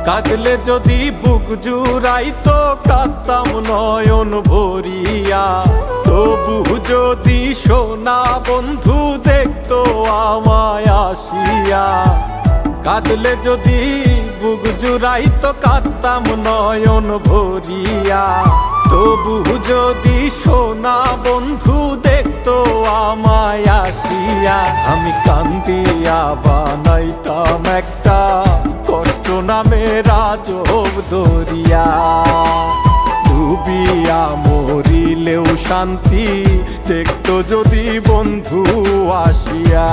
কাঁদলে যদি বুক জুড়াইতো কাঁদতাম নয়ন ভরিয়া। তবু যদি সোনা বন্ধু দেখতো আমায় আসিয়া। কাঁদলে যদি বুক জুড়াইতো কাঁদতাম নয়ন ভরিয়া। তবু যদি সোনা বন্ধু দেখতো আমায় আসিয়া। আমি কান্দিয়া বানাইতাম একটা কষ্ট নামে রাজব দরিয়া। ডুবিয়া মরিলেও শান্তি দেখতো যদি বন্ধু আসিয়া।